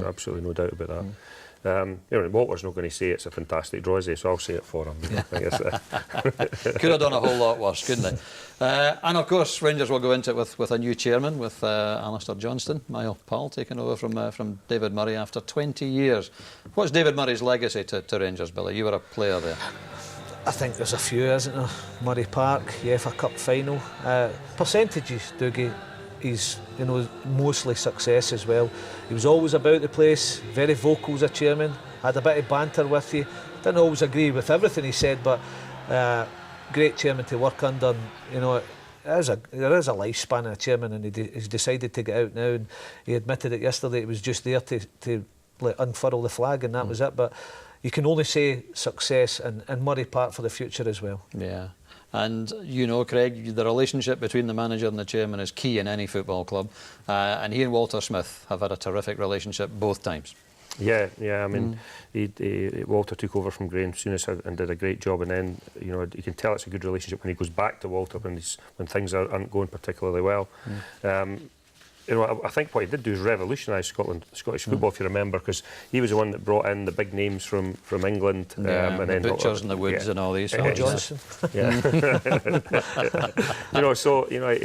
Absolutely no doubt about that. Walter's not going to say it's a fantastic draw, is he? So I'll say it for him. Could have done a whole lot worse, couldn't they? And of course, Rangers will go into it with a new chairman, with Alistair Johnston, my old pal, taking over from David Murray after 20 years. What's David Murray's legacy to Rangers, Billy? You were a player there. I think there's a few, isn't there? Murray Park, the FA Cup final. Percentages, Dougie. He's, mostly success as well. He was always about the place, very vocal as a chairman, had a bit of banter with you. Didn't always agree with everything he said, but great chairman to work under. And, there is a lifespan of a chairman, and he's decided to get out now. And he admitted it yesterday. He was just there to unfurl the flag, and that was it. But you can only say success and Murray Park for the future as well. Yeah. And Craig, the relationship between the manager and the chairman is key in any football club. And he and Walter Smith have had a terrific relationship both times. Yeah. I mean, Walter took over from Graham Souness and did a great job. And then, you can tell it's a good relationship when he goes back to Walter when things aren't going particularly well. I think what he did do is revolutionise Scottish football, if you remember, because he was the one that brought in the big names from England. And the then Butchers and the Woods and all these. Johnson. He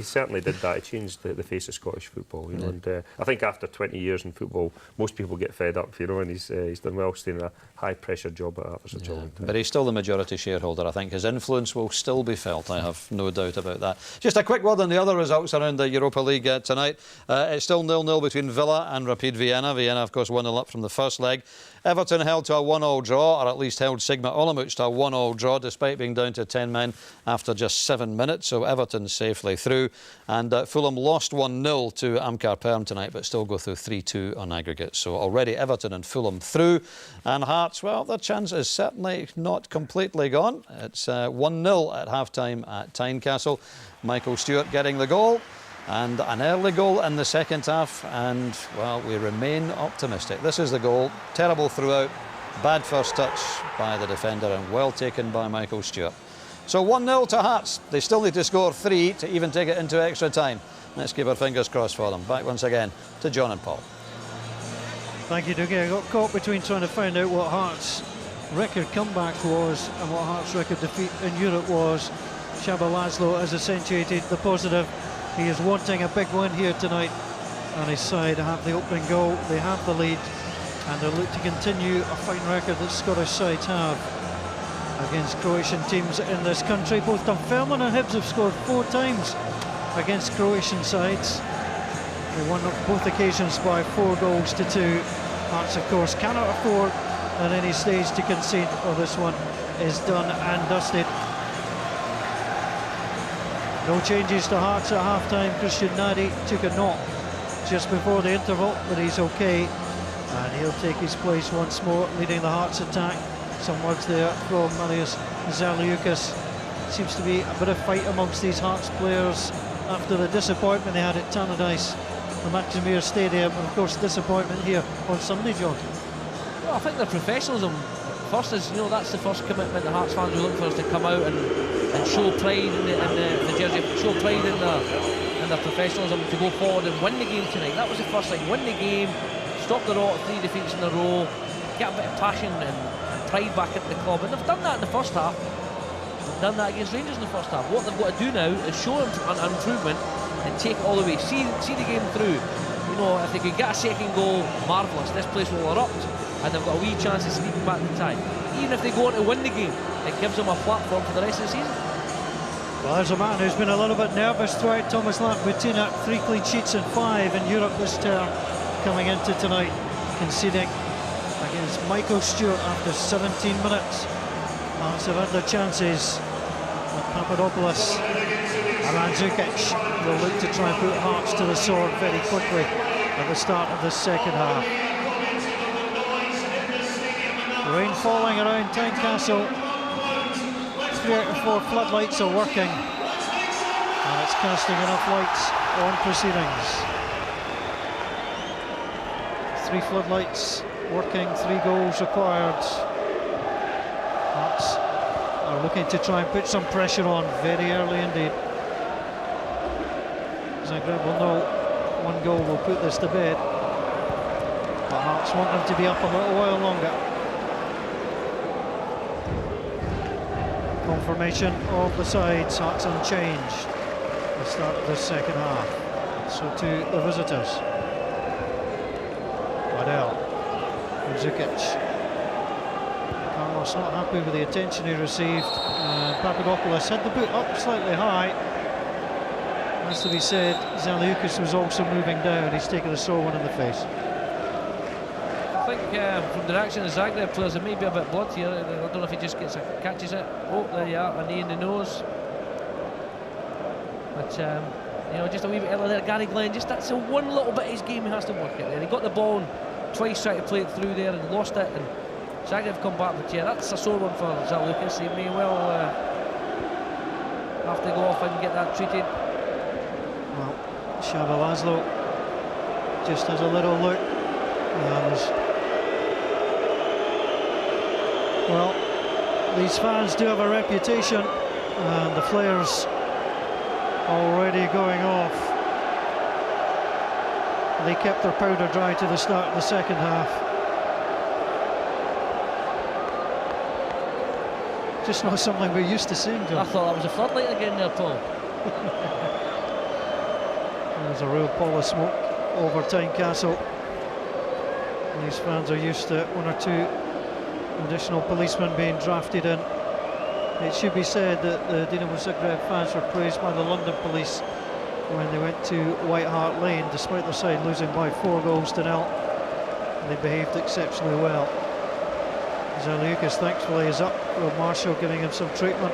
certainly did that. He changed the face of Scottish football. And I think after 20 years in football, most people get fed up. And he's done well staying in a high-pressure job at that for such a long time. But he's still the majority shareholder. I think his influence will still be felt. I have no doubt about that. Just a quick word on the other results around the Europa League tonight. It's still 0-0 between Villa and Rapid Vienna. Vienna, of course, 1-0 up from the first leg. Everton held to a 1-1 draw, or at least held Sigma Olomouc to a 1-1 draw, despite being down to 10 men after just 7 minutes. So Everton safely through. And Fulham lost 1-0 to Amkar Perm tonight, but still go through 3-2 on aggregate. So already Everton and Fulham through. And Hearts, well, their chance is certainly not completely gone. It's 1-0 at half-time at Tynecastle. Michael Stewart getting the goal. And an early goal in the second half, and, well, we remain optimistic. This is the goal. Terrible throughout, bad first touch by the defender, and well taken by Michael Stewart. So 1-0 to Hearts. They still need to score 3 to even take it into extra time. Let's keep our fingers crossed for them. Back once again to John and Paul. Thank you, Dougie. I got caught between trying to find out what Hearts' record comeback was and what Hearts' record defeat in Europe was. Csaba Laszlo has accentuated the positive. He is wanting a big win here tonight, and his side have the opening goal, they have the lead, and they look to continue a fine record that Scottish sides have against Croatian teams in this country. Both Dunfermline and Hibs have scored 4 times against Croatian sides. They won both occasions by 4 goals to 2. Hearts, of course, cannot afford at any stage to concede, or this one is done and dusted. No changes to Hearts at half-time. Christian Nadi took a knock just before the interval, but he's okay. And he'll take his place once more, leading the Hearts attack. Some words there from Marius Zaliukas. Seems to be a bit of fight amongst these Hearts players after the disappointment they had at Tannadice, the Maximir Stadium, and of course disappointment here on Sunday, John. Well, I think the professionalism first is, that's the first commitment the Hearts fans will look for, us to come out and show pride in the jersey, show pride in their professionalism, to go forward and win the game tonight. That was the first thing. Win the game, stop the rot of 3 defeats in a row, get a bit of passion and pride back into the club. And they've done that in the first half. They've done that against Rangers in the first half. What they've got to do now is show an improvement and take it all the way. See the game through. If they can get a second goal, marvellous. This place will erupt, and they've got a wee chance of sneaking back the tie. Even if they go on to win the game, it gives them a platform for the rest of the season. Well, there's a man who's been a little bit nervous throughout, Thomas Lamputina. 3 clean sheets and 5 in Europe this term, coming into tonight, conceding against Michael Stewart after 17 minutes. Hearts have had their chances. Papadopoulos and Mandzukic will look to try and put Hearts to the sword very quickly at the start of the second half. Rain falling around Tynecastle. 3 out of 4 floodlights are working, and it's casting enough lights on proceedings. 3 floodlights working, 3 goals required. Hearts are looking to try and put some pressure on very early indeed. Zagreb will know 1 goal will put this to bed. But Hearts want them to be up a little while longer. Confirmation of the sides, Hearts unchanged. The start of the second half. So to the visitors. Waddell. Zaliukas. Carlos not happy with the attention he received. Papadopoulos had the boot up slightly high. Has to be said, Zaliukas was also moving down. He's taken a sore one in the face. I think from the reaction of the Zagreb players, there may be a bit of blood here. I don't know if he just catches it. Oh, there you are, a knee in the nose. But you know, just a wee bit earlier there, Gary Glenn. Just that's the one little bit of his game he has to work at there. He got the ball and twice tried to play it through there and lost it. And Zagreb come back, but yeah, that's a sore one for Zaliukas. He may well have to go off and get that treated. Well, Laslo just has a little look. Well, these fans do have a reputation, and the flares already going off. They kept their powder dry to the start of the second half. Just not something we're used to seeing, John. I thought that was a floodlight again there, Paul. There's a real pall of smoke over Tynecastle. These fans are used to one or two additional policemen being drafted in. It should be said that the Dinamo Zagreb fans were praised by the London police when they went to White Hart Lane, despite their side losing by 4-0. They behaved exceptionally well. Zaliukas thankfully is up, with Marshall giving him some treatment.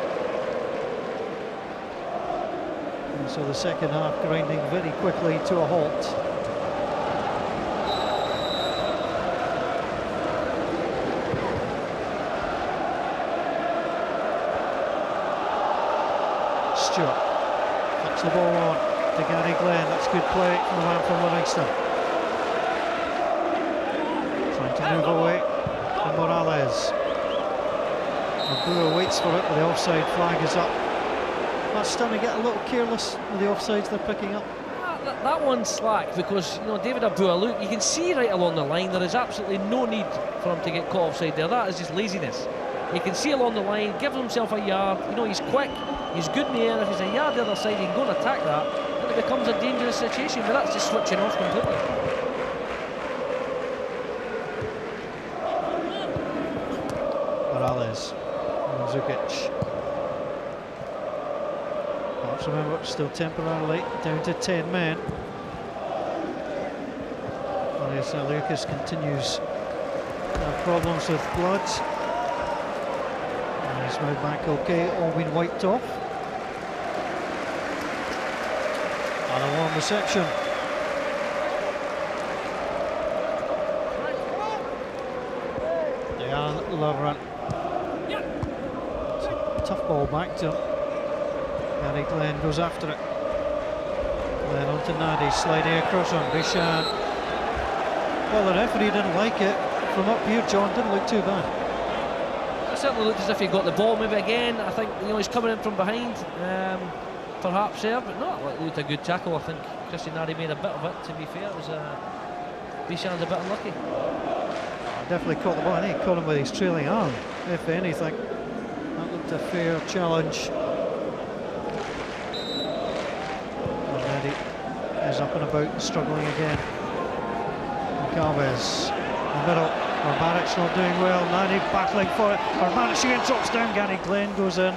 And so the second half grinding very quickly to a halt. Stewart flips the ball on to Gary Glenn. That's good play from the man from Livingston. Trying to move away from Morales. Mabua waits for it, but the offside flag is up. That's starting to get a little careless with the offsides they're picking up. That one's slack because, you know, David Abua, look, you can see right along the line there is absolutely no need for him to get caught offside there. That is just laziness. You can see along the line, gives himself a yard. You know, he's quick, he's good in the air. If he's a yard the other side, he can go and attack that, and it becomes a dangerous situation. But that's just switching off completely. Morales, Zukic. Let's remember, still temporarily down to 10 men. Marius Zaliukas continues to have problems with blood. And he's now back okay, all been wiped off. And a warm reception. Dejan Lovren. It's a tough ball back to him. Gary Glenn goes after it. Then on to Nadi, sliding across on Bishan. Well, the referee didn't like it. From up here, John, didn't look too bad. It certainly looked as if he got the ball maybe again. I think, you know, he's coming in from behind, perhaps there, but no, it looked a good tackle. I think Christian Nadi made a bit of it, to be fair. It was Bishan's a bit unlucky. Definitely caught the ball. I think he caught him with his trailing arm, if anything. That looked a fair challenge. Is up and about, struggling again. Galvez in the middle. Barbaric not doing well. Nadi battling for it. Barbaric again drops down. Gary Glenn goes in.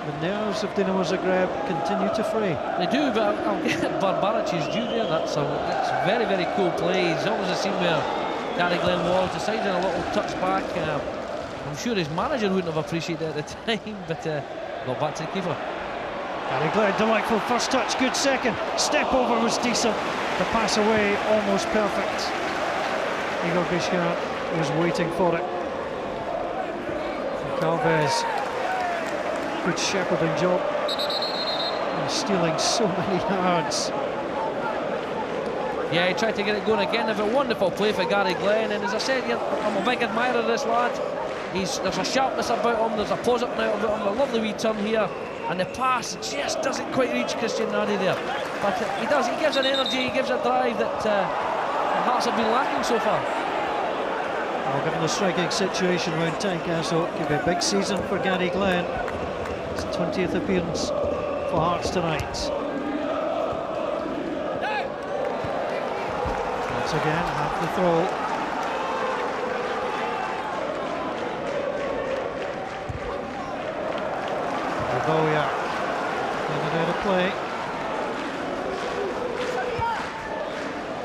The nerves of Dinamo Zagreb continue to fray. They do, but I'll get Barbaric's due there. That's very, very cool play. He's always seen where Gary Glenn was. Decided a little touch back. I'm sure his manager wouldn't have appreciated it at the time, but got back to the keeper. Gary Glenn, delightful first touch, good second. Step over was decent. The pass away, almost perfect. Igor Bishan was waiting for it. Galvez, good shepherding job. And stealing so many yards. Yeah, he tried to get it going again. A wonderful play for Gary Glenn. And as I said, I'm a big admirer of this lad. There's a sharpness about him, there's a positive about him, a lovely wee turn here. And the pass just doesn't quite reach Christian Nadi there. But he does, he gives an energy, he gives a drive that Hearts have been lacking so far. Well, given the striking situation around Tynecastle, it could be a big season for Gary Glenn. His 20th appearance for Hearts tonight. Once again, half the throw. Bowiak getting out of play.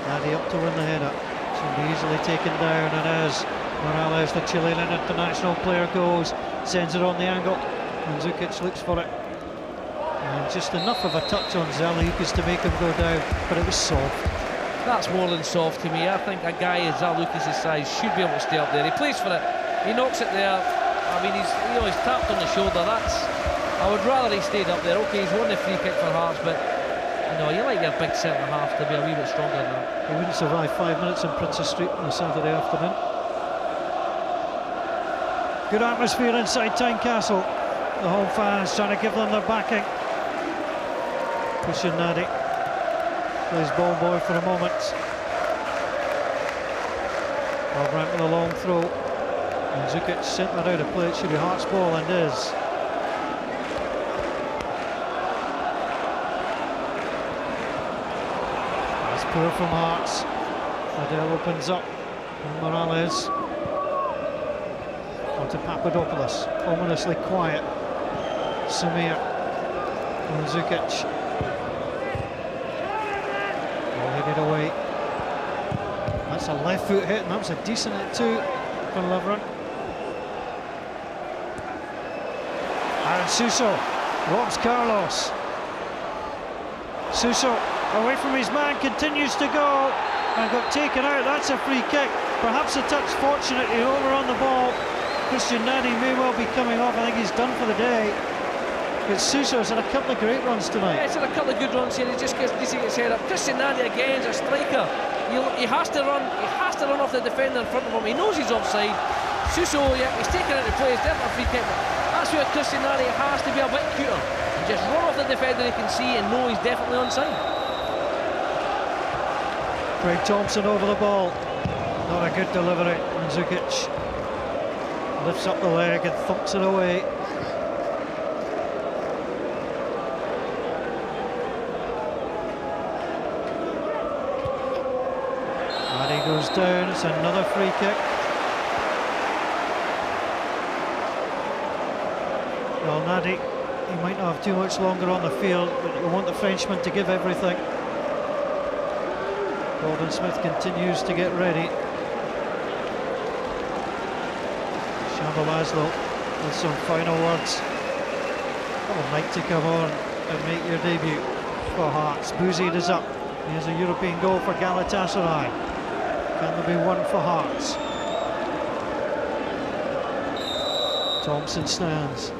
Nadie up to win the header. Should be easily taken down, and as Morales, the Chilean international player, goes, sends it on the angle, and Zukic looks for it. And just enough of a touch on Zaliukas to make him go down, but it was soft. That's more than soft to me. I think a guy of Zaliukas' size should be able to stay up there. He plays for it. He knocks it there. I mean, he's tapped on the shoulder. I would rather he stayed up there. Okay, he's won the free kick for Hearts, but you like your big centre half to be a wee bit stronger than that. He wouldn't survive 5 minutes in Princess Street on a Saturday afternoon. Good atmosphere inside Tynecastle. The home fans trying to give them their backing. Christian Nadi plays ball boy for a moment. Overrun with a long throw. And Zukic sent that out of play. It should be Hearts ball, and is. Poor from Hearts. Adele opens up, and Morales onto Papadopoulos, ominously quiet. Samir and Zukic. Ball headed away. That's a left foot hit, and that was a decent hit too for Lovren. Aaron Suso robs Carlos. Suso away from his man, continues to go, and got taken out. That's a free kick. Perhaps a touch fortunately over on the ball. Christian Nadi may well be coming off. I think he's done for the day. But Suso's had a couple of great runs tonight. Yeah, he's had a couple of good runs here. He just gets his head up. Christian Nadi again is a striker. He has to run. He has to run off the defender in front of him. He knows he's offside. Suso, yeah, he's taken it to play. It's definitely a free kick. That's where Christian Nadi has to be a bit cuter. He just run off the defender he can see and know he's definitely onside. Craig Thompson over the ball. Not a good delivery. And Zukic lifts up the leg and thumps it away. Nadi goes down. It's another free kick. Well, Nadi, he might not have too much longer on the field, but you want the Frenchman to give everything. Gordon Smith continues to get ready. Shamba Laszlo with some final words. What a night to come on and make your debut for Hearts. Bouzid is up. Here's a European goal for Galatasaray. Can there be one for Hearts? Thompson stands.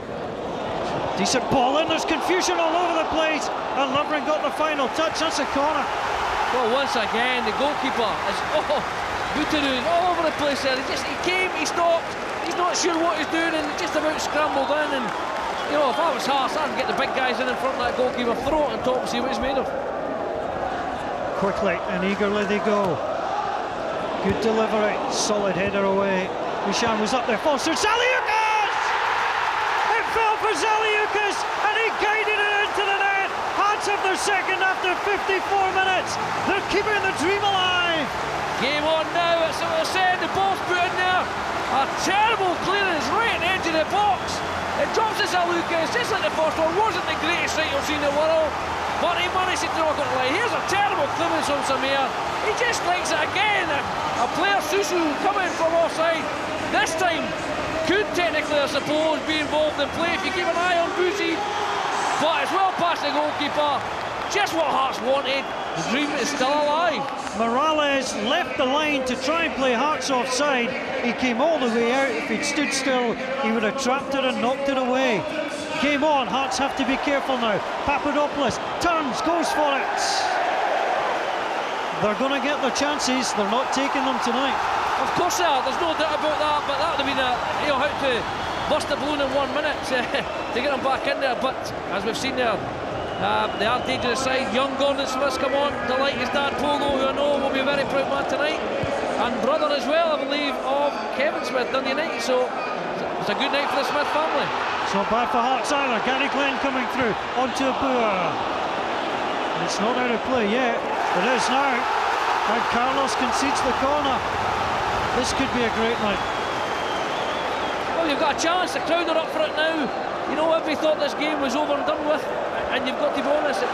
Decent ball in. There's confusion all over the place. And Lovren got the final touch. That's a corner. Well, once again, the goalkeeper is Bouterouz all over the place there. He came, he stopped, he's not sure what he's doing, and just about scrambled in. And if I was Hearts, I'd get the big guys in front of that goalkeeper, throw it on top and see what he's made of. Quickly and eagerly they go. Good delivery, solid header away. Hisham was up there, falls through. Zaliukas! It fell for Zaliukas, and he guided it into the net. Hearts have their second after 54 minutes. They're keeping the dream alive. Game on now, that's what they're saying. The ball's put in there. A terrible clearance right at the edge of the box. It drops to Zaliukas, just like the first one. Wasn't the greatest sight you've seen in the world, but he managed to knock it away. Here's a terrible clearance from Samir. He just likes it again. A player, Susu, coming from offside. This time, could technically, I suppose, be involved in play if you keep an eye on Bouzid. But it's well past the goalkeeper. Just what Hearts wanted. The dream is still alive. Morales left the line to try and play Hearts offside. He came all the way out. If he'd stood still, he would have trapped it and knocked it away. Game on. Hearts have to be careful now. Papadopoulos turns, goes for it. They're going to get their chances. They're not taking them tonight. Of course they are. There's no doubt about that. But that would have been how to burst the balloon in 1 minute to get them back in there. But as we've seen there, They are dangerous side. Young Gordon Smith's come on to like his dad Pogo, who I know will be a very proud man tonight, and brother as well, I believe, of Kevin Smith, Dundee United. So it's a good night for the Smith family. It's not bad for Hearts either. Gary Glenn coming through onto Abua. It's not out of play yet. It is now. And Carlos concedes the corner. This could be a great night. Well, you've got a chance. The crowd are up for it now. You know, everybody thought this game was over and done with, and you've got to be honest, it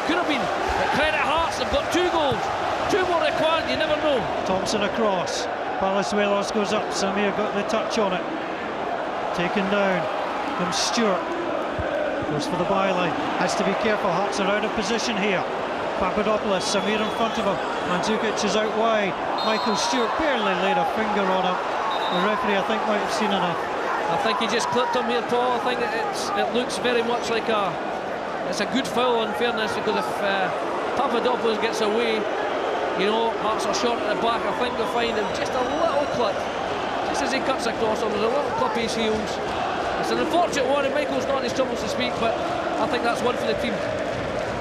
could have been. But credit Hearts, they've got 2 goals. 2 more required, you never know. Thompson across. Palazuelos goes up. Samir got the touch on it. Taken down. Comes Stewart. Goes for the byline. Has to be careful. Hearts are out of position here. Papadopoulos, Samir in front of him. Mandzukic is out wide. Michael Stewart barely laid a finger on him. The referee, I think, might have seen enough. I think he just clipped him here, Paul. I think it looks very much like it's a good foul, in fairness, because if Papadopoulos gets away, you know, Hearts are short at the back. I think you'll find him just a little clip, just as he cuts across him. There's a little clip of his heels. It's an unfortunate one, and Michael's not in his troubles to speak, but I think that's one for the team.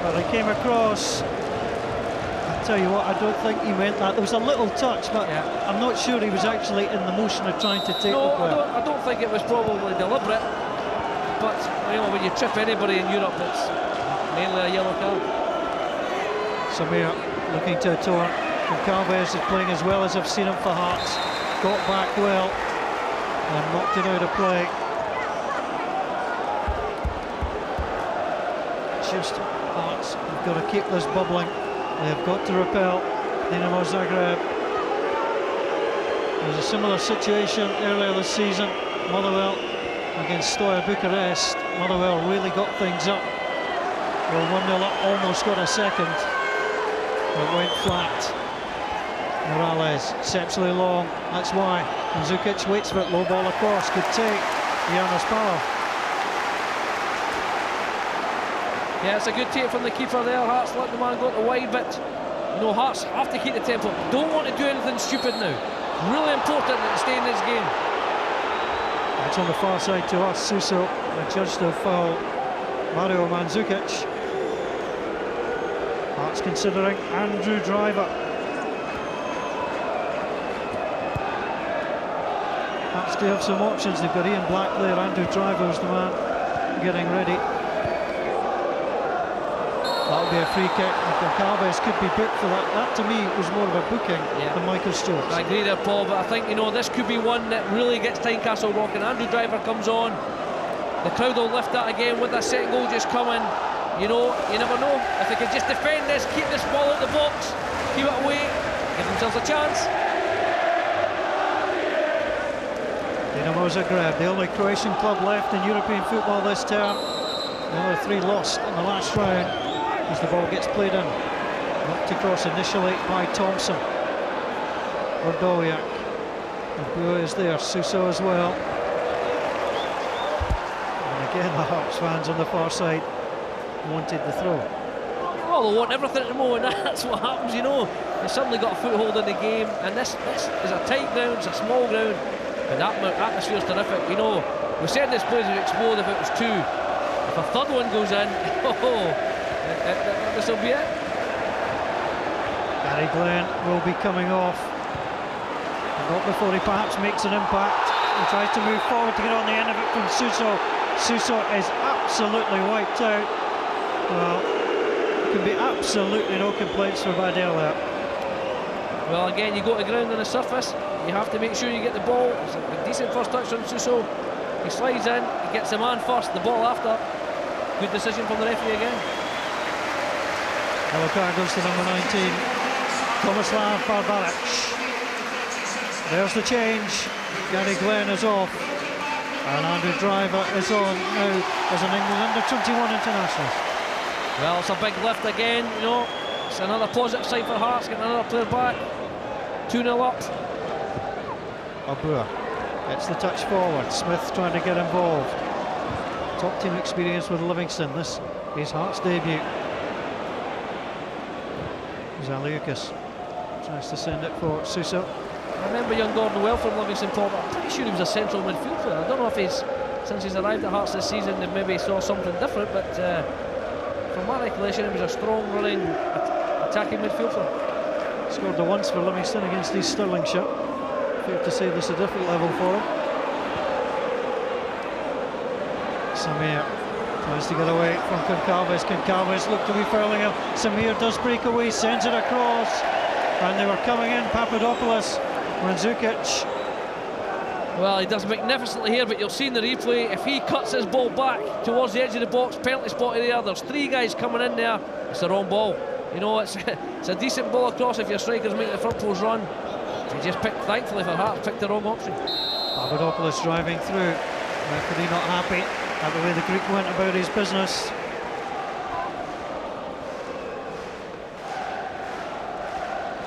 Well, he came across. I tell you what, I don't think he meant that. There was a little touch, but yeah, I'm not sure he was actually in the motion of trying to take the player. I don't think it was probably deliberate. But you know, when you trip anybody in Europe, it's mainly a yellow card. Samir looking to a tour. And Calves is playing as well as I've seen him for Hearts. Got back well and knocked it out of play. Just Hearts, you've got to keep this bubbling. They have got to repel Dinamo Zagreb. There was a similar situation earlier this season. Motherwell against Steaua Bucharest. Motherwell really got things up. Well, 1-0 up, almost got a second. It went flat. Morales, exceptionally long. That's why Mandzukic waits for it. Low ball across, could take Janos Palo. Yeah, it's a good take from the keeper there. Hearts let the man go to wide, but no, Hearts have to keep the tempo. Don't want to do anything stupid now. Really important that they stay in this game. It's on the far side to us. Suso adjudged a foul. Mario Mandzukic. Hearts considering Andrew Driver. Hearts do have some options. They've got Ian Black there. Andrew Driver is the man getting ready. That'll be a free kick. Michael Calves could be booked for that. That to me was more of a booking than Michael Stewart. I agree there, Paul, but I think, you know, this could be one that really gets Tynecastle rocking. Andrew Driver comes on. The crowd will lift that again with that second goal just coming. You know, you never know. If they can just defend this, keep this ball out the box, keep it away, give themselves a chance. Dinamo Zagreb, the only Croatian club left in European football this term. The other 3 lost in the last round. As the ball gets played in, knocked across initially by Thompson. Ordowiak. Abua is there, Suso as well. And again the Hearts fans on the far side wanted the throw. Well, they want everything at the moment. That's what happens, you know. They suddenly got a foothold in the game, and this is a tight ground, it's a small ground, but that atmosphere's terrific. You know, we said this place would explode if it was 2. If a third one goes in, this will be it. Gary Glenn will be coming off. Not before he perhaps makes an impact. He tries to move forward to get on the end of it from Suso. Suso is absolutely wiped out. Well, there can be absolutely no complaints for Badel there. Well, again, you go to ground on the surface. You have to make sure you get the ball. It's a decent first touch from Suso. He slides in, he gets the man first, the ball after. Good decision from the referee again. Yellow card goes to number 19, Tomislav Barbaric. There's the change. Gary Glenn is off, and Andrew Driver is on now as an England under-21 international. Well, it's a big lift again, you know. It's another positive side for Hearts, getting another player back. 2-0 up. Abua gets the touch forward. Smith trying to get involved. Top team experience with Livingston. This is Hearts' debut. Zaliukas tries to send it for Suso. I remember young Gordon well from Livingston, Paul, but I'm pretty sure he was a central midfielder. I don't know if since he's arrived at Hearts this season, they maybe saw something different, but from my recollection, he was a strong running, attacking midfielder. Scored the once for Livingston against East Stirlingshire. Fair to say this is a different level for him. Samir tries to get away from Concalves. Concalves looked to be fouling him. Samir does break away, sends it across, and they were coming in. Papadopoulos, Mandzukic. Well, he does magnificently here, but you'll see in the replay, if he cuts his ball back towards the edge of the box, penalty spot area, there's 3 guys coming in there, it's the wrong ball. You know, it's a decent ball across if your strikers make the front post run. He just picked, thankfully for Hearts, picked the wrong option. Papadopoulos driving through. Referee not happy at the way the Greek went about his business.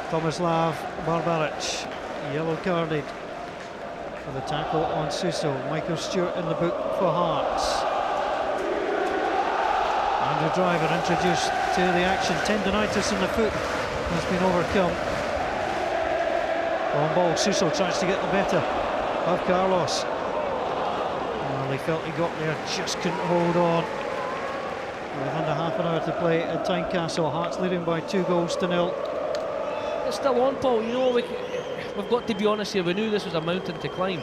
Tomislav Barbaric, yellow carded for the tackle on Suso. Michael Stewart in the book for Hearts. Andrew Driver introduced to the action. Tendinitis in the foot has been overcome. On ball, Suso tries to get the better of Carlos. Well, he felt he got there, just couldn't hold on. With under half an hour to play at Tynecastle, Hearts leading by 2-0. It's still on, Paul. You know, we've got to be honest here. We knew this was a mountain to climb.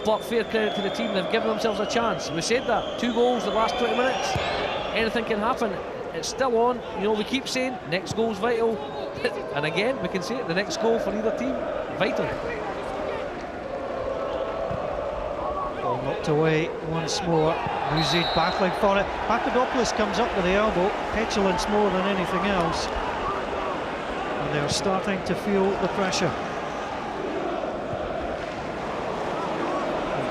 But fair credit to the team, they've given themselves a chance. We said that. 2 goals the last 20 minutes. Anything can happen. It's still on. You know, we keep saying next goal's vital. And again, we can say it, the next goal for either team, vital. Ball knocked away once more. Muzid battling for it. Papadopoulos comes up with the elbow. Petulance more than anything else. And they're starting to feel the pressure.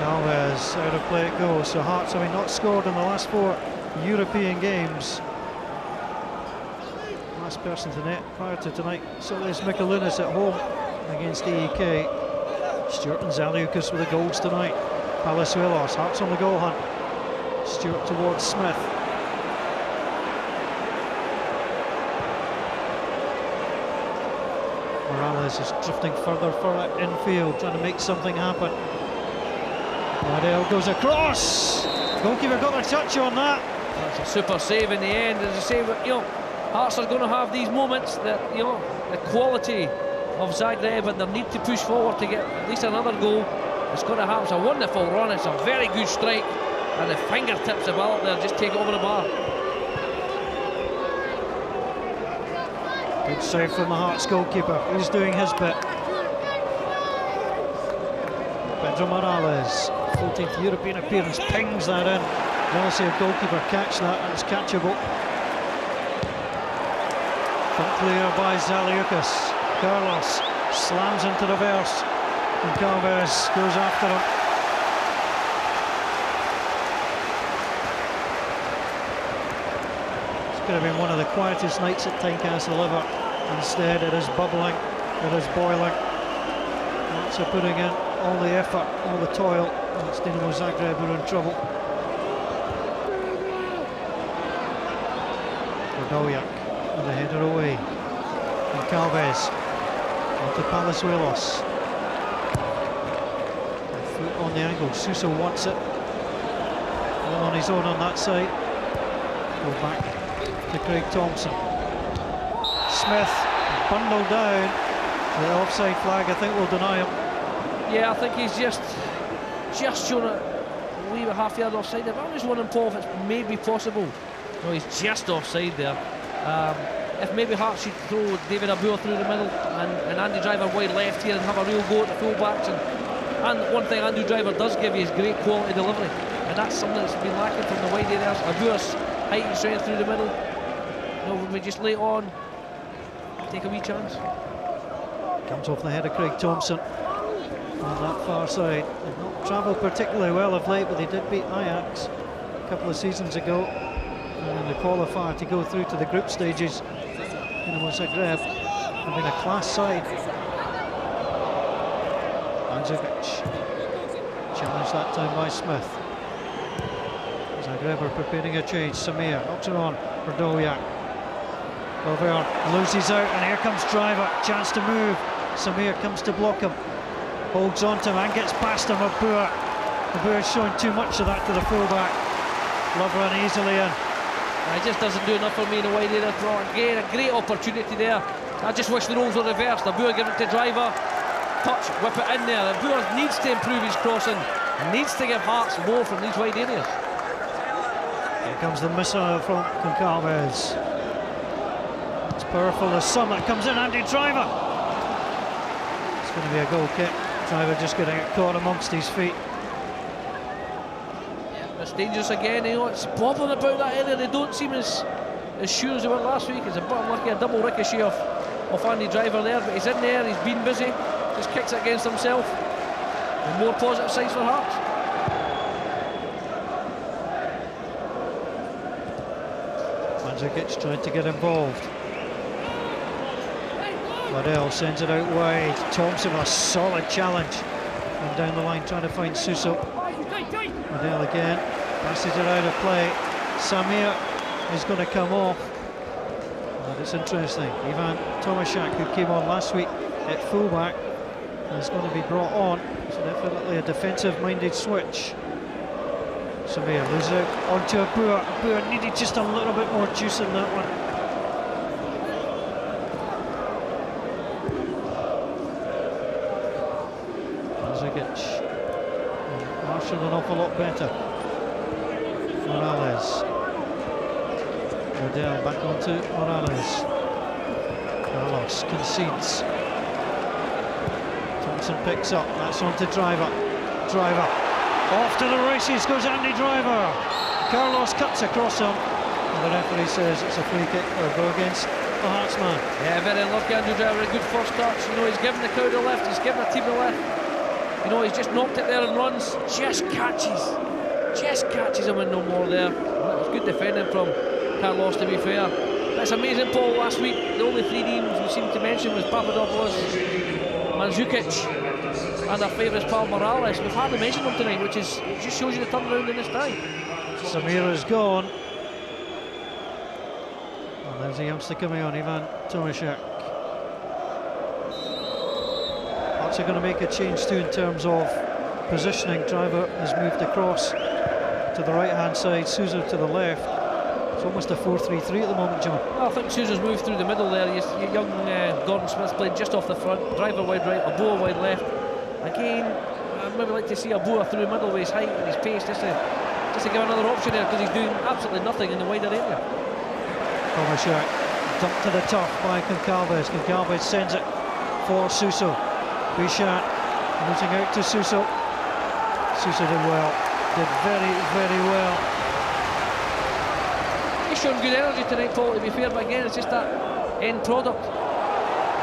Galvez out of play it goes. So Hearts having not scored in the last 4 European games. Last person to net prior to tonight, so there's Mikalunas at home against EEK. Stewart and Zaliukas with the goals tonight. Palazuelos, Hearts on the goal hunt. Stewart towards Smith. Morales is drifting further infield, trying to make something happen. Waddell goes across. Goalkeeper got a touch on that. That's a super save in the end. As I say, you know, Hearts are going to have these moments that, you know, the quality of Zagreb and their need to push forward to get at least another goal. It's going to happen. It's a wonderful run. It's a very good strike, and the fingertips of out there just take it over the bar. Good save from the Hearts goalkeeper. He's doing his bit. Pedro Morales, 14th European appearance, pings that in. Valencia goalkeeper catch that, and it's catchable. From clear by Zaliukas. Carlos slams into reverse, and Calves goes after him. It's could have been one of the quietest nights at Tynecastle ever. Instead, it is bubbling, it is boiling. Lots of putting in all the effort, all the toil, and it's Dinamo Zagreb who are in trouble. Radoljak with the header away. And Calves onto Palazuelos. Foot on the angle, Suso wants it. All on his own on that side. Go back to Craig Thompson. Smith bundled down. The offside flag, I think, will deny him. Yeah, I think he's just shown a wee bit half yard offside. I've always wondered, Paul, if it's maybe possible. No, he's just offside there. If maybe Hearts should throw David Abur through the middle and Andy Driver wide left here and have a real go at the full-backs. And one thing Andy Driver does give you is great quality delivery. And that's something that's been lacking from the wide areas. Abur's height and strength through the middle. You know, when we just lay it on, take a wee chance. Comes off the head of Craig Thompson on that far side. They've not travelled particularly well of late, but they did beat Ajax a couple of seasons ago. And in the qualifier to go through to the group stages, Dinamo Zagreb have been a class side. Mandzukic challenged that time by Smith. Zagreb are preparing a change. Samir knocks it on. Radoljak. Valverde loses out, and here comes Driver. Chance to move. Samir comes to block him. Holds on to him and gets past him. Abur is showing too much of that to the fullback. Love run easily in. It just doesn't do enough for me in the wide area. Again, a great opportunity there. I just wish the roles were reversed. Abua give it to Driver. Touch, whip it in there. Abua needs to improve his crossing. Needs to give Hearts more from these wide areas. Here comes the missile from Goncalves. It's powerful. The Summit comes in. Andy Driver. It's going to be a goal kick. Driver just going to get caught amongst his feet. It's dangerous again, you know, it's bobbling about that area. They don't seem as sure as they were last week. It's a bit unlucky, a double ricochet of Andy Driver there, but he's in there, he's been busy, just kicks it against himself. And more positive sides for Hearts. Mandzukic trying to get involved. Waddell sends it out wide. Thompson, a solid challenge. And down the line trying to find Suso. Waddell again, passes it out of play. Samir is going to come off. And it's interesting, Ivan Tomaszak, who came on last week at fullback, is going to be brought on. So definitely a defensive-minded switch. Samir loses out onto Abua. Abua needed just a little bit more juice in that one. Zagic. Marshall an awful lot better. Morales. Waddell back onto Morales. Carlos concedes. Thompson picks up. That's onto Driver. Driver. Off to the races goes Andy Driver. Carlos cuts across him. And the referee says it's a free kick or a go against the Hearts man. Yeah, very unlucky Andy Driver. A good first touch. You know, he's given the crowd a lift. He's given the team a lift. You know, he's just knocked it there and runs. Just catches him and no more there. Well, it was good defending from Carlos, to be fair. That's amazing, Paul. Last week, the only three names we seemed to mention was Papadopoulos, Mandzukic, and our favourite pal Morales. We've hardly mentioned them tonight, which is just shows you the turnaround in this time. Samira's gone. And there's a youngster coming on, Ivan Tomaszak. Hearts are going to make a change too in terms of positioning. Driver has moved across to the right hand side, Sousa to the left. It's almost a 4-3-3 at the moment, John. Well, I think Sousa's moved through the middle there. Young Gordon Smith played just off the front. Driver wide right, Abua wide left. Again, I'd maybe like to see Abua through middle with his height and his pace, just to give another option there, because he's doing absolutely nothing in the wider area. Tomaszak dumped to the top by Goncalves. Goncalves sends it for Suso. Bichat losing out to Suso. Suso did well, did very, very well. He's shown good energy tonight, Paul, to be fair, but again, it's just that end product.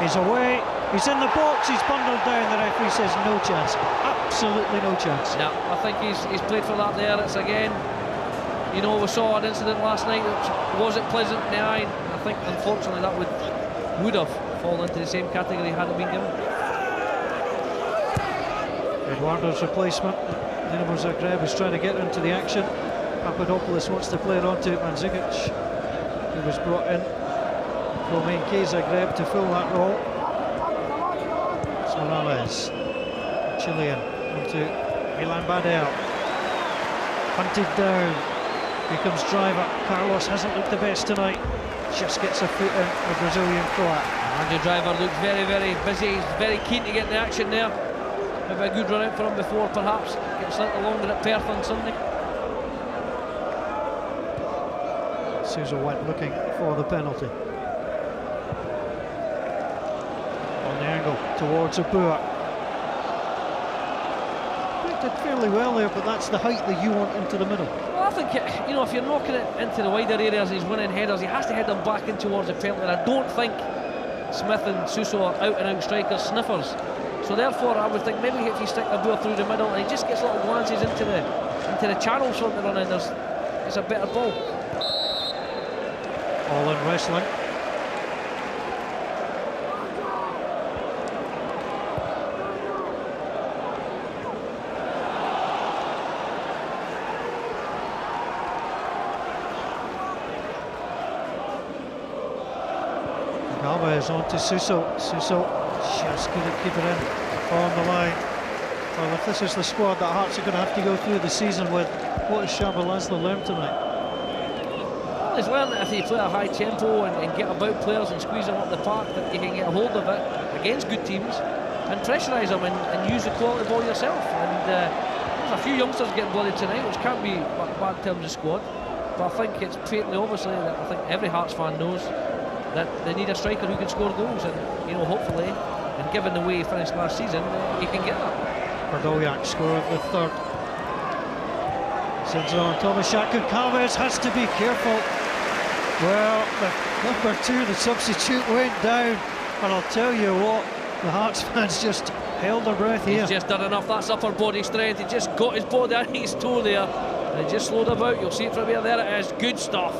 He's away, he's in the box, he's bundled down. The referee says no chance, absolutely no chance. No, I think he's played for that there. It's again, you know, we saw an incident last night that wasn't pleasant in the eye. I think unfortunately that would have fallen into the same category had it been given. Eduardo's replacement, Dinamo Zagreb, is trying to get into the action. Papadopoulos wants to play it on to Mandzukic, who was brought in from NK Zagreb to fill that role. It's Morales, Chilean, onto Milan Badel. Hunted down, here comes Driver. Carlos hasn't looked the best tonight, just gets a foot in, the Brazilian Croat. Andy Driver looks very, very busy. He's very keen to get in the action there. Maybe a good run out for him before, perhaps. Get slightly longer at Perth on Sunday. Sousa went looking for the penalty. On the angle towards Abua. Did fairly well there, but that's the height that you want into the middle. Well, I think, you know, if you're knocking it into the wider areas and he's winning headers, he has to head them back in towards the penalty. And I don't think Smith and Suso are out-and-out strikers, sniffers. So therefore, I would think maybe if you stick Abua through the middle and he just gets little glances into the channels from the run in, it's a better ball. All in wrestling. Galvez on to Suso. Suso just couldn't keep it in on the line. Well, if this is the squad that Hearts are going to have to go through the season with, what has Csaba László learned tonight? Well, he's learned that if you play a high tempo and get about players and squeeze them up the park, that you can get a hold of it against good teams and pressurise them and use the quality ball yourself. And there's a few youngsters getting blooded tonight, which can't be bad in terms of squad. But I think it's patently obviously that I think every Hearts fan knows that they need a striker who can score goals, and hopefully, and given the way he finished last season, he can get that. Berdoliak scored the third. Sends it on. Tomaszak Goncalves has to be careful. Well, the number 2, the substitute, went down, and I'll tell you what, the Hearts fans just held their breath here. He's just done enough. That's upper body strength. He just got his body on his toe there, and he just slowed about. You'll see it from here. There it is. Good stuff.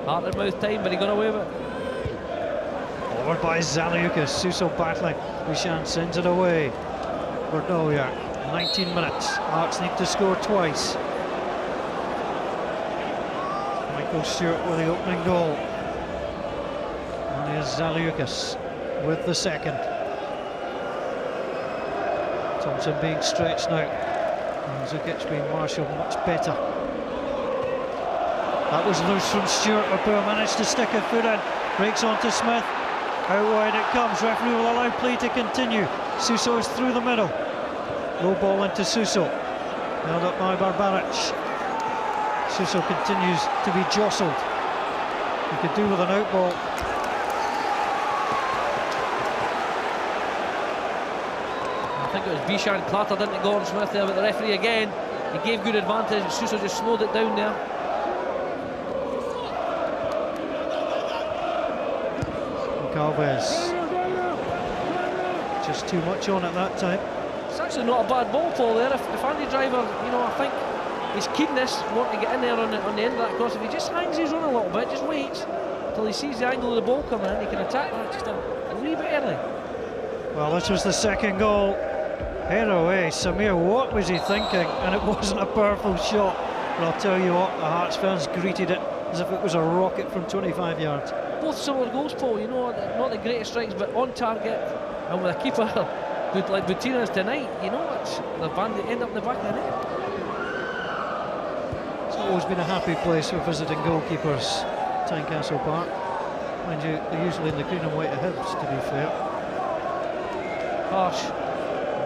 Heart and mouth time, but he got away with it. Forward by Zaliukas. Suso battling. Wishan sends it away. Berdoliak. 19 minutes. Hearts need to score twice. Michael Stewart with the opening goal. And here's Zaliukas with the second. Thompson being stretched now. Zaliukas being marshalled much better. That was loose from Stewart. Abur managed to stick a foot in. Breaks on to Smith. Out wide it comes. Referee will allow play to continue. Suso is through the middle. Low ball into Suso. Held up by Barbaric. Suso continues to be jostled. He could do with an out ball. I think it was Bishan clattered into Gordon Smith there, but the referee again, he gave good advantage. Suso just slowed it down there. Goncalves. Just too much on at that time. It's actually not a bad ball, Paul, there. If Andy Driver, I think his keenness wanting to get in there on the end of that cross, if he just hangs his run a little bit, just waits till he sees the angle of the ball coming in, he can attack that just a wee bit early. Well, this was the second goal. Head away, Samir, what was he thinking? And it wasn't a powerful shot. But I'll tell you what, the Hearts fans greeted it as if it was a rocket from 25 yards. Both similar goals, Paul, not the greatest strikes, but on target, and with a keeper good like Boutinas tonight, it's the bandit end up in the back of the net. It's always been a happy place for visiting goalkeepers, Tynecastle Park. Mind you, they're usually in the green and white of Hibs, to be fair. Harsh,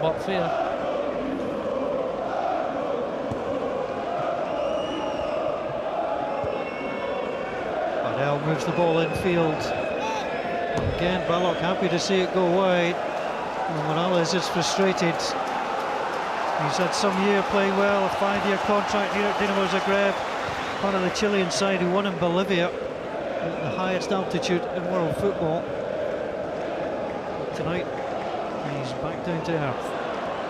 but fair. Adel moves the ball infield. And again, Ballock happy to see it go wide. And Morales is frustrated. He's had some year playing well, a 5-year contract here at Dinamo Zagreb. Part of the Chilean side who won in Bolivia at the highest altitude in world football. But tonight, he's back down to earth.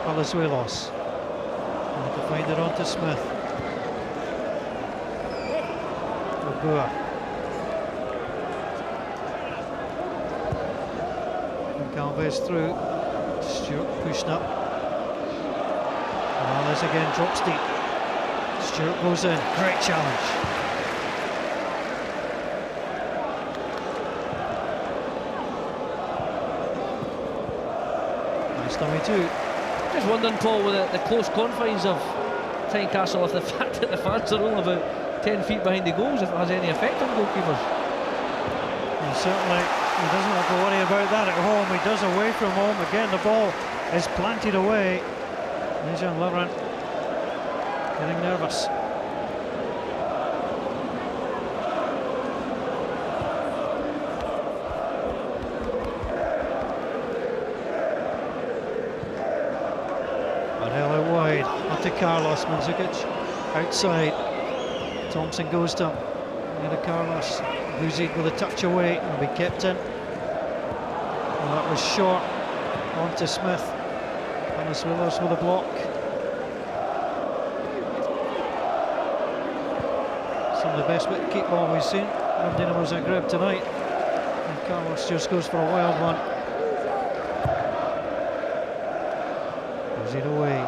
Palazuelos. And to find it on to Smith. Obua. Goncalves through. Stewart pushing up. Morales again drops deep. Stewart goes in. Great challenge. Nice dummy too. Just wondering, Paul, with the close confines of Tynecastle, if the fact that the fans are only about 10 feet behind the goals, if it has any effect on goalkeepers. And certainly he doesn't have to worry about that at home. He does away from home. Again, the ball is planted away. Dejan Lovren getting nervous. Adel out wide, onto Carlos. Mandzukic outside. Thompson goes to him. Into Carlos. Buzid with a touch away and will be kept in. Well, that was short. On to Smith. Palazuelos with a block. Some of the best bit of keep ball we've seen from Dinamo Zagreb tonight. And Carlos just goes for a wild one. Buzid away.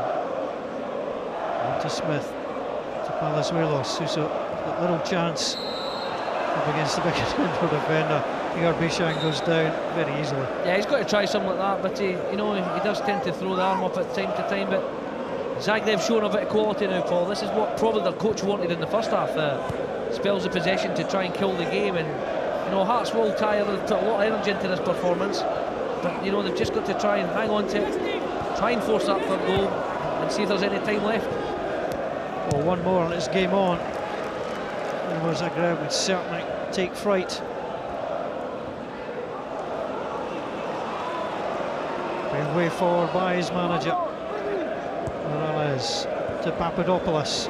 On to Smith. To Palazuelos. Suso got little chance. Up against the big central defender. Igor Bishan goes down very easily. Yeah, he's got to try something like that, but he does tend to throw the arm up at time to time. But Zagreb's showing a bit of quality now, Paul. This is what probably their coach wanted in the first half. spells of possession to try and kill the game. And you know, Hearts will tire, they've put a lot of energy into this performance, but you know, they've just got to try and hang on to it, try and force that third goal and see if there's any time left. Well, one more and it's game on. Zagreb would certainly take fright. Being way forward by his manager. Morales to Papadopoulos.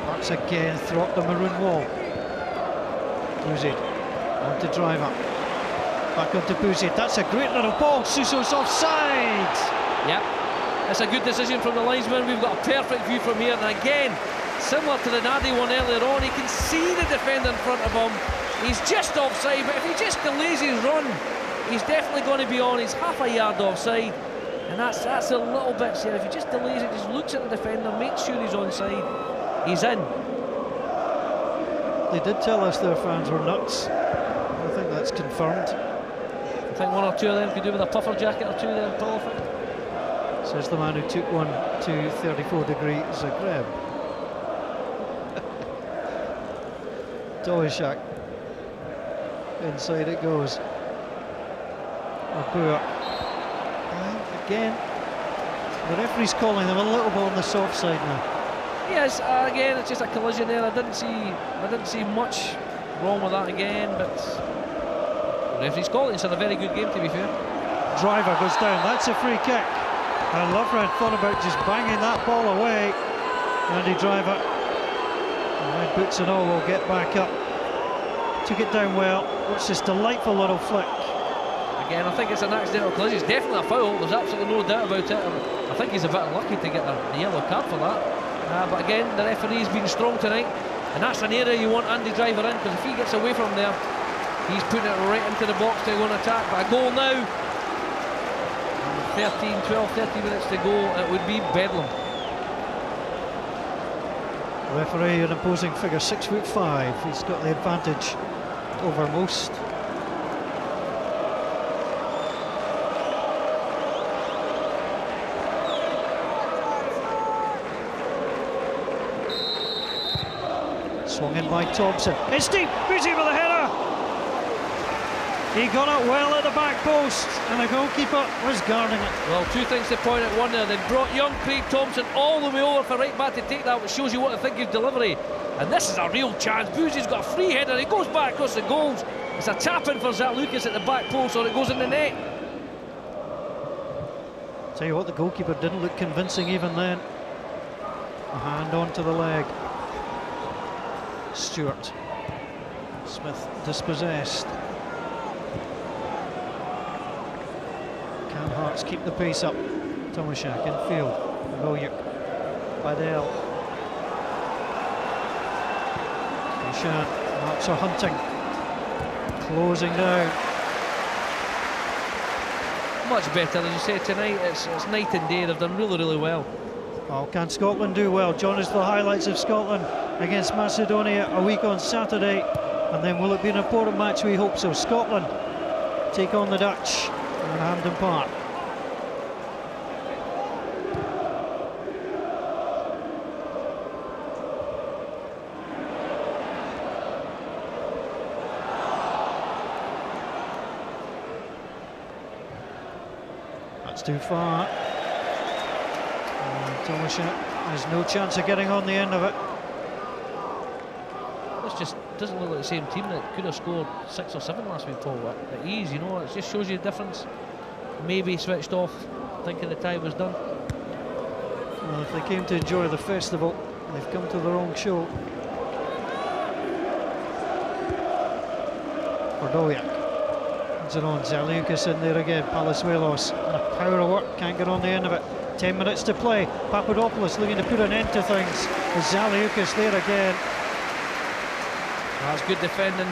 Parks again, throw up the maroon wall. Buzid on to Driver. Back onto Buzid. That's a great little ball. Suso's offside. Yep, that's a good decision from the linesman. We've got a perfect view from here, and again, similar to the Nadi one earlier on, he can see the defender in front of him. He's just offside, but if he just delays his run, he's definitely going to be on. He's half a yard offside, and that's a little bit sad. If he just delays it, just looks at the defender, makes sure he's onside, he's in. They did tell us their fans were nuts. I think that's confirmed. I think one or two of them could do with a puffer jacket or two there in qualifying. Says the man who took one to 34-degree Zagreb. Dolishak. Inside it goes. Abur. And again, the referee's calling them a little bit on the soft side now. Yes, again, it's just a collision there. I didn't see much wrong with that again, but the referee's calling. It's had a very good game, to be fair. Driver goes down. That's a free kick. And Lovren thought about just banging that ball away. Andy Driver, red boots and all, will get back up. Took it down well. What's this delightful little flick? Again, I think it's an accidental collision. It's definitely a foul. There's absolutely no doubt about it. I think he's a bit unlucky to get the yellow card for that. But again, the referee's been strong tonight, and that's an area you want Andy Driver in, because if he gets away from there, he's putting it right into the box to go and attack. But a goal now. 13 minutes to go, it would be bedlam. Referee, an imposing figure, 6'5". He's got the advantage over most. Swung in by Thompson. It's deep, busy with a header. He got it well at the back post, and the goalkeeper was guarding it. Well, two things to point at. One there, they brought young Craig Thompson all the way over for right back to take that, which shows you what to think of delivery. And this is a real chance. Buzzi's got a free header. He goes back across the goals. It's a tap-in for Zaliukas at the back post, or it goes in the net. Tell you what, the goalkeeper didn't look convincing even then. A hand onto the leg. Stewart. Smith dispossessed. Can Hearts keep the pace up? Tomaszak in field. Goyuk. Badel. Ishan. Hearts are hunting. Closing down. Much better, as you say, tonight. It's night and day. They've done really, really well. Oh, can Scotland do well? John, is the highlights of Scotland against Macedonia a week on Saturday, and then will it be an important match? We hope so. Scotland take on the Dutch in Hampden Park. That's too far. Tomaszak has no chance of getting on the end of it. This just doesn't look like the same team that could have scored 6 or 7 last week, Paul, at ease, you know. It just shows you the difference. Maybe switched off, thinking the time was done. Well, if they came to enjoy the festival, they've come to the wrong show. Fordoyak. It's on Zaliukas in there again. Palazuelos. And a power of work, can't get on the end of it. 10 minutes to play. Papadopoulos looking to put an end to things. Zaliukas there again. That's good defending.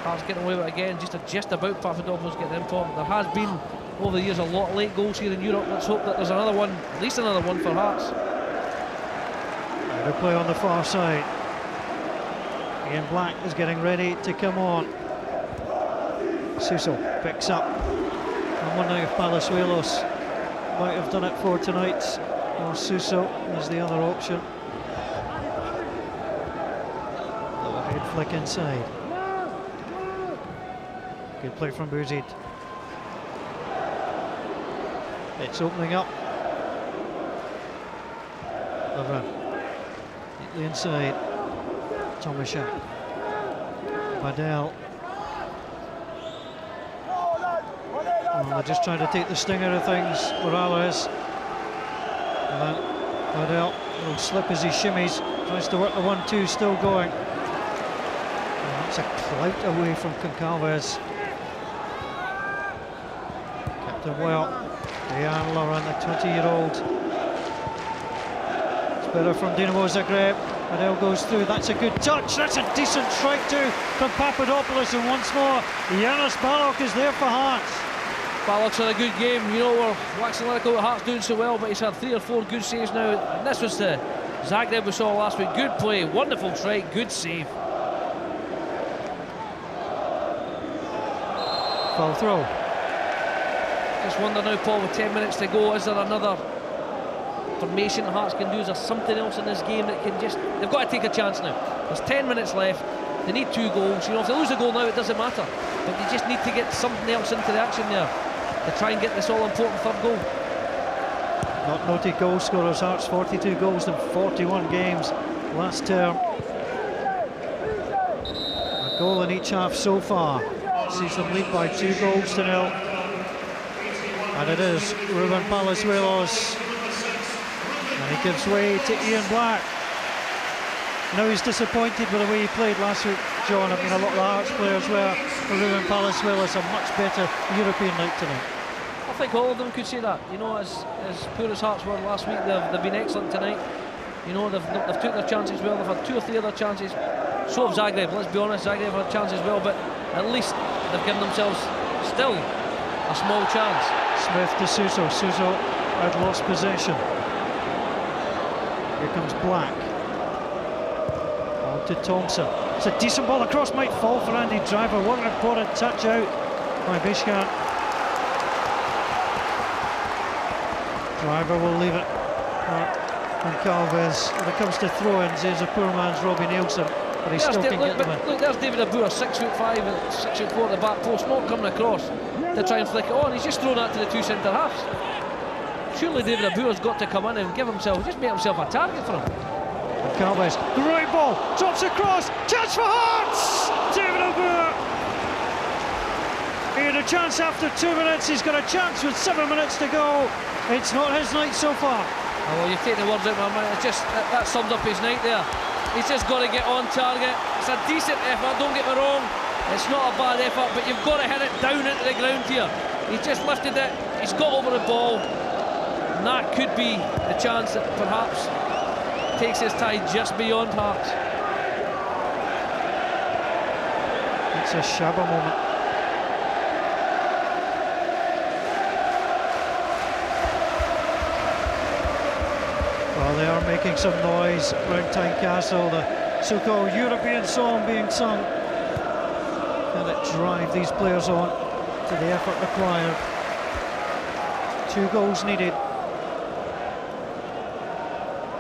Hearts getting away with it again. Just about Papadopoulos getting in for him. There has been over the years a lot of late goals here in Europe. Let's hope that there's another one, at least another one for Hearts. The play on the far side. Ian Black is getting ready to come on. Suso picks up. I'm wondering if Palazuelos might have done it for tonight, or Suso is the other option. flick inside. Good play from Bouzid. It's opening up. Lovren. Neatly inside. Tomaszak. Badel. Oh, they're just trying to take the sting out of things. Morales. And then Badel will slip as he shimmies. Tries to work the 1-2, still going. And that's a clout away from Goncalves. Kept him well. Dejan Lovren, the 20-year-old. It's better from Dinamo Zagreb. Badel goes through, that's a good touch. That's a decent strike too from Papadopoulos, and once more, Janis Balok is there for Hearts. Balok's had a good game. You know, we're waxing lyrical with Hearts doing so well, but he's had 3 or 4 good saves now. And this was the Zagreb we saw last week. Good play, wonderful strike, good save. Foul throw. Just wonder now, Paul, with 10 minutes to go, is there another formation that Hearts can do? Is there something else in this game that can just... They've got to take a chance now. There's 10 minutes left. They need 2 goals. You know, if they lose a goal now, it doesn't matter. But they just need to get something else into the action there to try and get this all-important 3rd goal. Not noted goal scorers. Hearts 42 goals in 41 games last term. A goal in each half so far. Sees them lead by 2-0. And it is Ruben Palazuelos. And he gives way to Ian Black. Now he's disappointed with the way he played last week, John. I mean, a lot of the Hearts players were. Ruben Palazuelos a much better European night tonight. I think all of them could say that. You know, as poor as Hearts were last week, they've been excellent tonight. You know, they've took their chances well. They've had 2 or 3 other chances. So have Zagreb. Let's be honest, Zagreb had chances well, but at least they've given themselves still a small chance. Smith to Suso. Suso had lost possession. Here comes Black. On to Thompson. It's a decent ball across, might fall for Andy Driver. What an important touch out by Bishka. Driver will leave it. Goncalves. When it comes to throw-ins, there's a poor man's Robbie Nielsen, but he still can get them in. Look, there's David Abua, 6'5" and 6'4" at the back post, not coming across to try and flick it on. He's just thrown that to the 2 centre halves. Surely David Abua's got to come in and give himself, just make himself a target for him. Goncalves, great ball, drops across, chance for Hearts! David Abua! He had a chance after 2 minutes, he's got a chance with 7 minutes to go. It's not his night so far. Oh, well, you've taken the words out of my mind. It's just, that sums up his night there. He's just got to get on target. It's a decent effort, don't get me wrong. It's not a bad effort, but you've got to hit it down into the ground here. He's just lifted it, he's got over the ball. And that could be the chance that perhaps takes his tie just beyond Hearts. It's a Shabba moment. Well, they are making some noise around Tynecastle, the so-called European song being sung. Can it drive these players on to the effort required? 2 goals needed.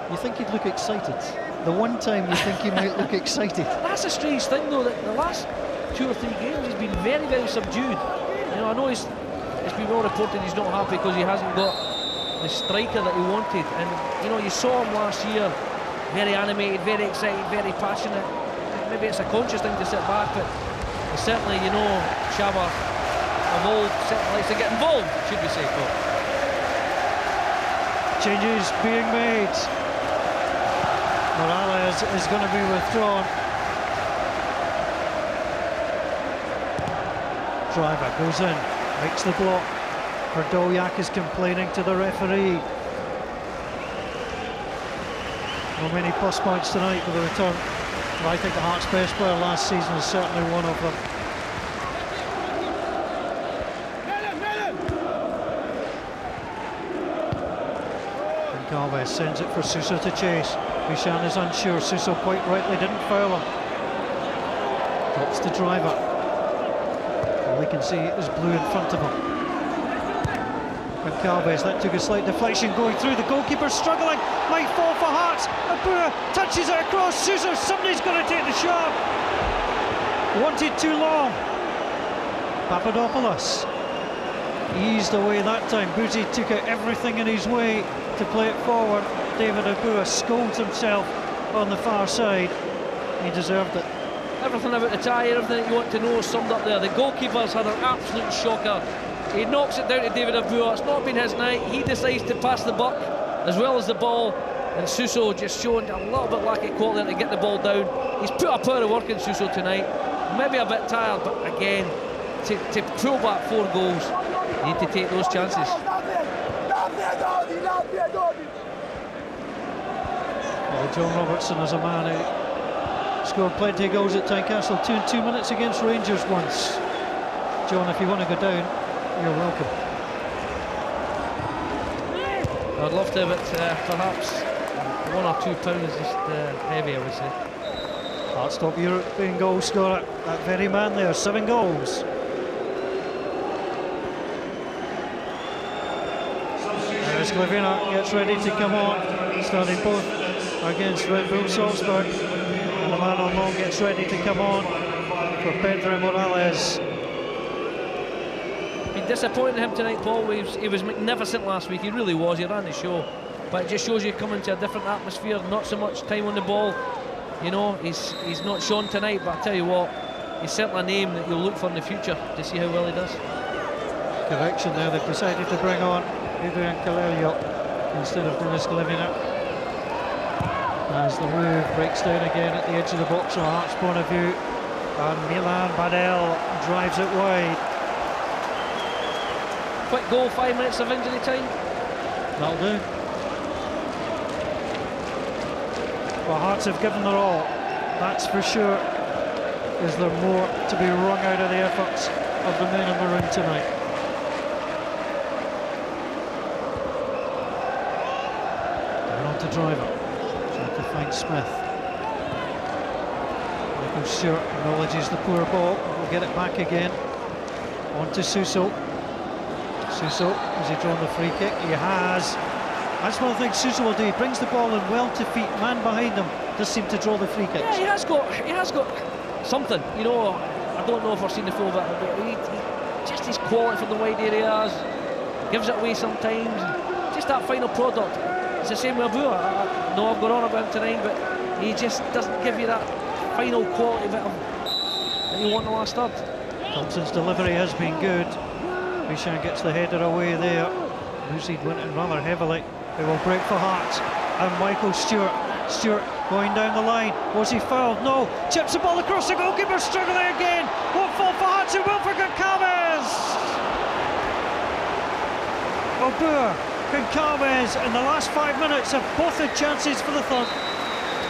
You think he'd look excited? The one time you think he might look excited. That's a strange thing, though, that the last 2 or 3 games he's been very, very subdued. You know, I know it's been well reported he's not happy because he hasn't got the striker that he wanted. And, you know, you saw him last year, very animated, very excited, very passionate. Maybe it's a conscious thing to sit back, but certainly, you know, Shabba of old certainly likes to get involved, should we say, Paul? Changes being made. Morales is going to be withdrawn. Driver goes in, makes the block. Verdolyak is complaining to the referee. Not many plus points tonight for the return. But I think the Hearts' best player last season is certainly one of them. Goncalves sends it for Suso to chase. Bishan is unsure. Suso quite rightly didn't foul him. Drops the Driver. All we can see is blue in front of him. Goncalves, that took a slight deflection going through. The goalkeeper struggling, might fall for Hearts. Abua touches it across. Suso, somebody's going to take the shot. Wanted too long. Papadopoulos eased away that time. Bouzy took out everything in his way to play it forward. David Abua scolds himself on the far side. He deserved it. Everything about the tie, everything that you want to know is summed up there. The goalkeeper's had an absolute shocker. He knocks it down to David Abua. It's not been his night. He decides to pass the buck as well as the ball. And Suso just showing a little bit lack of quality to get the ball down. He's put a power of work in Suso tonight. Maybe a bit tired, but again, to pull back 4 goals, you need to take those chances. Well, John Robertson is a man who scored plenty of goals at Tynecastle. 2 in 2 minutes against Rangers once. John, if you want to go down, you're welcome. I'd love to, but perhaps 1 or 2 pounds just heavy, I would say. Hearts top European goal scorer, that very man there, 7 goals. Sklevina gets ready to come on, starting both against Red Bull Salzburg, and the man on loan gets ready to come on for Pedro Morales. Been disappointing him tonight, Paul. He was magnificent last week. He really was. He ran the show, but it just shows you coming to a different atmosphere. Not so much time on the ball. You know, he's not shown tonight, but I tell you what, he's certainly a name that you'll look for in the future to see how well he does. Correction there. They've decided to bring on Adrian Calelio instead of Dennis Sklevina. As the move breaks down again at the edge of the box from a Hearts point of view, and Milan Badel drives it wide. Quick goal, 5 minutes of injury time. That'll do. Well, Hearts have given their all, that's for sure. Is there more to be wrung out of the efforts of the men in maroon tonight? Down on to Driver, trying to find Smith. Michael Stewart acknowledges the poor ball, will get it back again. On to Suso. Suso, has he drawn the free kick? He has. That's one of the things Suso will do. He brings the ball in well to feet. Man behind him does seem to draw the free kicks. Yeah, he has got something. You know, I don't know if I've seen the full bit, but he just his quality from the wide areas, gives it away sometimes. Just that final product. It's the same with Abua. I know I've gone on about him tonight, but he just doesn't give you that final quality bit that you want in the last third. Thompson's delivery has been good. Bishan gets the header away there. Bouzy went in rather heavily. It will break for Hearts. And Michael Stewart. Stewart going down the line. Was he fouled? No. Chips the ball across the goalkeeper. Struggling again. Won't fall for Hearts. It will for Goncalves. Abua, Goncalves in the last 5 minutes have both had chances for the third.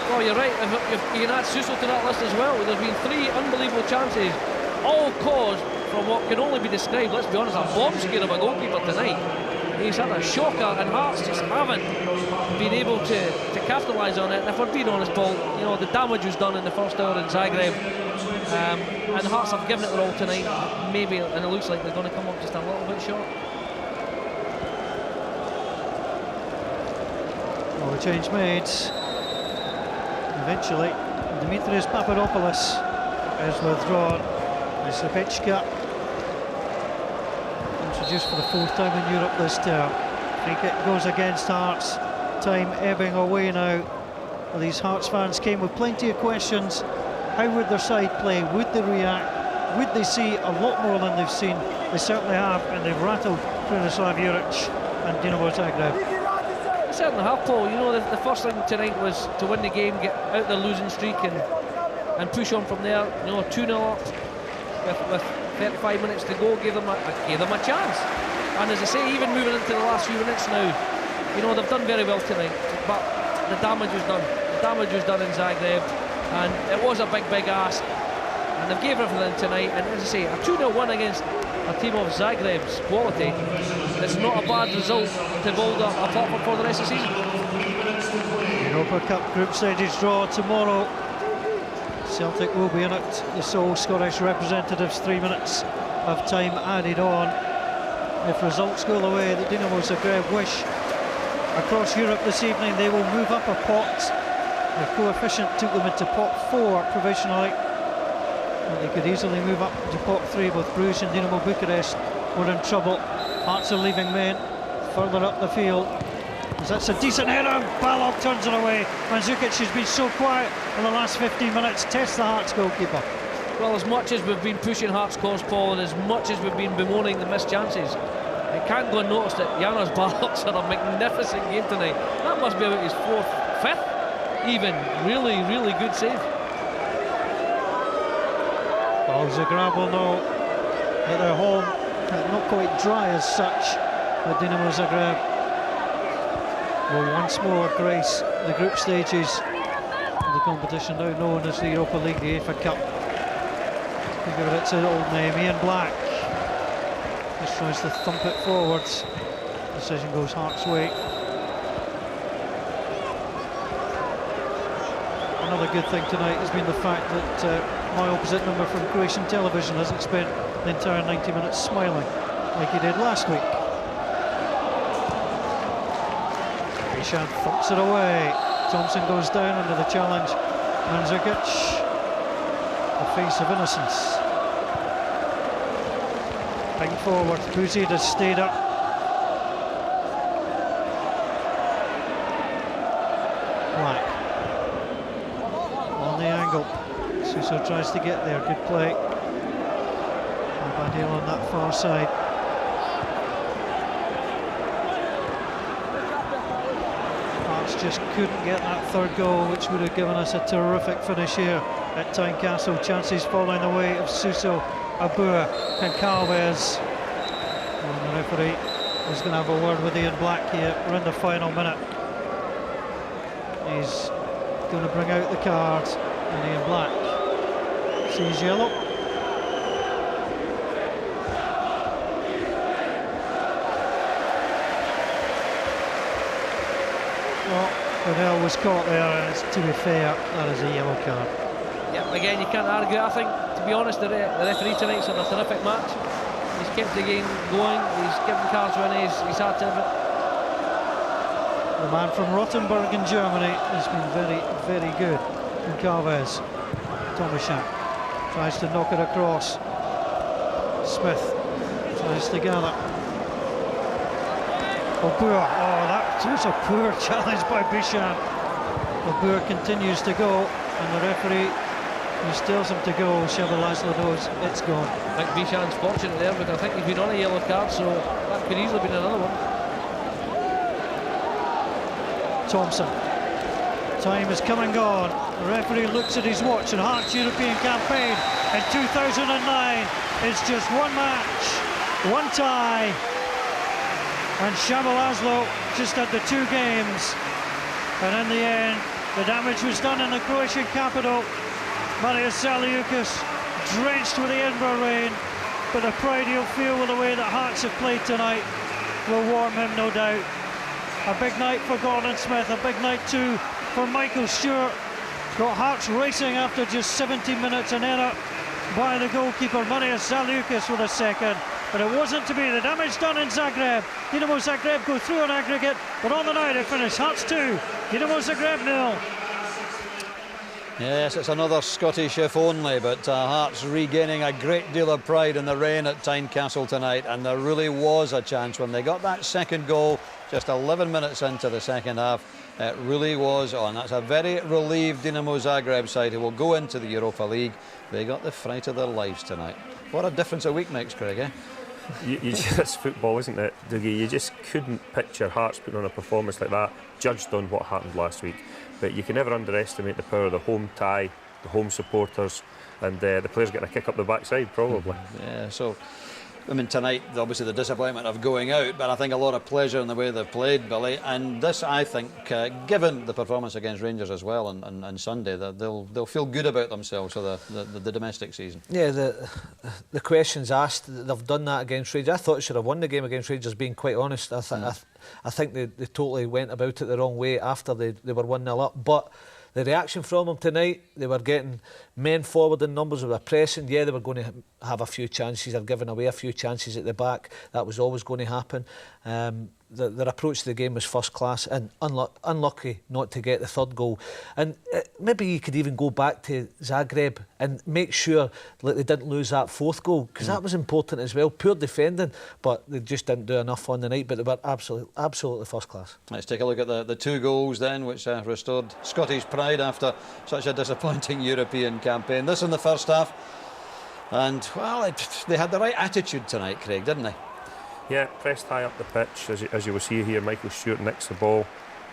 Well, you're right. If you can add Suso to that list as well. There's been 3 unbelievable chances, all caused from what can only be described, let's be honest, a bomb scare of a goalkeeper tonight. He's had a shocker, and Hearts just haven't been able to capitalise on it. And if we're being honest, Paul, you know, the damage was done in the first hour in Zagreb, and Hearts have given it their all tonight. Maybe, and it looks like they're going to come up just a little bit short. Well, the change made. Eventually, Dimitrios Papadopoulos is withdrawn. Zapichka, introduced for the 4th time in Europe this term. Free kick goes against Hearts. Time ebbing away now. Well, these Hearts fans came with plenty of questions. How would their side play? Would they react? Would they see a lot more than they've seen? They certainly have, and they've rattled Prinoslav Juric and Dinamo Zagreb. They certainly have, Paul. You know, the first thing tonight was to win the game, get out the losing streak, and push on from there. You know, 2-0 up. With 35 minutes to go, gave them a chance. And as I say, even moving into the last few minutes now, you know, they've done very well tonight, but the damage was done. The damage was done in Zagreb, and it was a big ask, and they've gave everything tonight. And as I say, a 2-0 win against a team of Zagreb's quality, it's not a bad result to hold a platform for the rest of the season. Europa Cup group stages draw tomorrow. Celtic will be in it, the sole Scottish representatives. 3 minutes of time added on. If results go the way that Dinamo Zagreb wish across Europe this evening, they will move up a pot. The coefficient took them into pot 4 provisionally. Well, they could easily move up to pot 3 with Bruce and Dinamo Bucharest. We're in trouble. Hearts are leaving men further up the field. That's a decent header. Balog turns it away. Mandzukic has been so quiet in the last 15 minutes. Tests the Hearts goalkeeper. Well, as much as we've been pushing Hearts' cause, Paul, and as much as we've been bemoaning the missed chances, I can't go unnoticed that Janos Balog's had a magnificent game tonight. That must be about his 4th, 5th even. Really, really good save. Well, Zagreb will know that they're home. Not quite dry as such, but Dinamo Zagreb will once more grace the group stages of the competition now known as the Europa League, the UEFA Cup. Think of it, it's an old name. Ian Black just tries to thump it forwards. Decision goes Hearts' way. Another good thing tonight has been the fact that my opposite number from Croatian television hasn't spent the entire 90 minutes smiling like he did last week. Bishan thumps it away. Thompson goes down under the challenge. Mandzukic, the face of innocence. Ping forward. Buzid has stayed up. Black on the angle. Suso tries to get there. Good play. Badil on that far side. Just couldn't get that 3rd goal, which would have given us a terrific finish here at Tynecastle. Chances falling the way of Suso, Abur and Calves. And the referee is going to have a word with Ian Black here. We're in the final minute. He's going to bring out the card, and Ian Black sees yellow. Liddell was caught there, and to be fair, that is a yellow card. Yeah, again, you can't argue. I think, to be honest, the referee tonight's had a terrific match. He's kept the game going, he's given cards when he's had to. The man from Rottenburg in Germany has been very, very good. And Calves, Tomaszak tries to knock it across. Smith tries to gather. Abur, that was a poor challenge by Bishan. Abur continues to go, and the referee, who tells him to go, Shabalazla knows it's gone. I think Bishan's fortunate there, because I think he's been on a yellow card, so that could easily been another one. Thompson. Time has come and gone. The referee looks at his watch, and Hearts' European campaign in 2009 is just one match, one tie. And Shabalazlo just had the 2 games, and in the end the damage was done in the Croatian capital. Marius Zaliukas drenched with the Edinburgh rain, but the pride he'll feel with the way that Hearts have played tonight will warm him, no doubt. A big night for Gordon Smith, a big night too for Michael Stewart. Got Hearts racing after just 70 minutes, an error by the goalkeeper Marius Zaliukas with a second. But it wasn't to be. The damage done in Zagreb. Dinamo Zagreb go through on aggregate, but on the night it finished Hearts 2, Dinamo Zagreb 0. Yes, it's another Scottish if only, but Hearts regaining a great deal of pride in the rain at Tynecastle tonight, and there really was a chance when they got that 2nd goal just 11 minutes into the 2nd half. It really was on. That's a very relieved Dinamo Zagreb side who will go into the Europa League. They got the fright of their lives tonight. What a difference a week makes, Craig, eh? It's football, isn't it, Dougie? You just couldn't picture Hearts putting on a performance like that, judged on what happened last week. But you can never underestimate the power of the home tie, the home supporters, and the players getting a kick up the backside, probably. Yeah, so, I mean, tonight, obviously the disappointment of going out, but I think a lot of pleasure in the way they've played, Billy. And this, I think, given the performance against Rangers as well on Sunday, they'll feel good about themselves for the domestic season. Yeah, the questions asked, they've done that against Rangers. I thought they should have won the game against Rangers, being quite honest. I think they totally went about it the wrong way after they were 1-0 up. But the reaction from them tonight, they were getting men forward in numbers, they were pressing. Yeah, they were going to have a few chances, they're giving away a few chances at the back. That was always going to happen. their approach to the game was first class, and unlucky not to get the third goal. And maybe you could even go back to Zagreb and make sure that they didn't lose that fourth goal, because that was important as well. Poor defending, but they just didn't do enough on the night, but they were absolutely first class. Let's take a look at the 2 goals then, which restored Scottish pride after such a disappointing European campaign. This in the first half, and well, they had the right attitude tonight, Craig, didn't they? Yeah, pressed high up the pitch, as you will see here. Michael Stewart nicks the ball,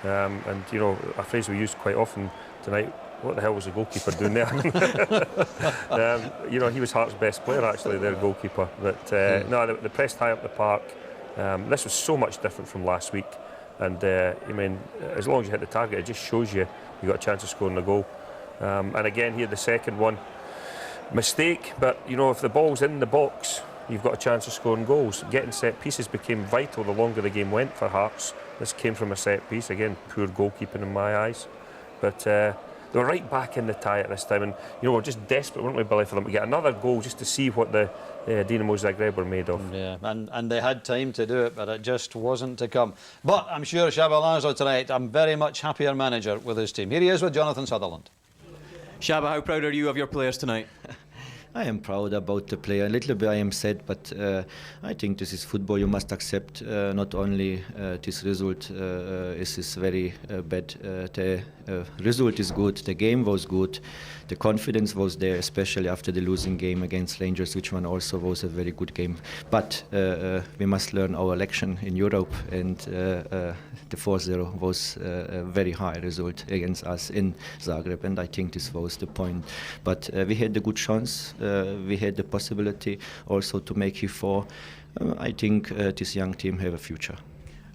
and you know, a phrase we used quite often tonight: what the hell was the goalkeeper doing there? You know, he was Hearts' best player actually, their goalkeeper. But no, they pressed high up the park. This was so much different from last week, and I mean, as long as you hit the target, it just shows you got a chance of scoring a goal. And again here, the second one, mistake, but you know, if the ball's in the box, you've got a chance of scoring goals. Getting set pieces became vital the longer the game went for Hearts. This came from a set piece. Again, poor goalkeeping in my eyes. But they were right back in the tie at this time. And you know, we're just desperate, weren't we, Billy, for them to get another goal just to see what the Dinamo Zagreb were made of. Yeah, and they had time to do it, but it just wasn't to come. But I'm sure Csaba László tonight, a very much happier manager with his team. Here he is with Jonathan Sutherland. Csaba, how proud are you of your players tonight? I am proud about the player. A little bit I am sad, but I think this is football. You must accept not only this result is very bad. The result is good. The game was good. The confidence was there, especially after the losing game against Rangers, which one also was a very good game. But we must learn our lesson in Europe, and the 4-0 was a very high result against us in Zagreb, and I think this was the point. But we had a good chance. We had the possibility also to make it 4. I think this young team have a future.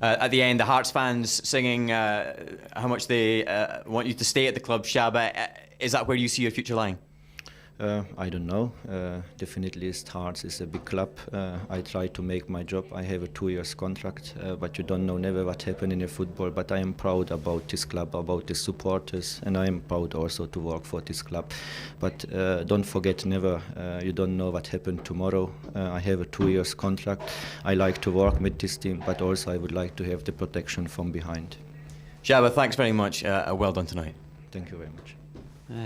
At the end, the Hearts fans singing how much they want you to stay at the club, Csaba. Is that where you see your future lying? I don't know. Definitely Hearts is a big club. I try to make my job. I have a 2-year contract, but you don't know never what happened in a football. But I am proud about this club, about the supporters, and I am proud also to work for this club. But don't forget never, you don't know what happened tomorrow. I have a 2-year contract. I like to work with this team, but also I would like to have the protection from behind. Csaba, thanks very much. Well done tonight. Thank you very much.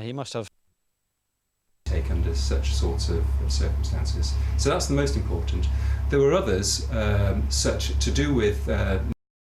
He must have take under such sorts of circumstances. So that's the most important. There were others, such to do with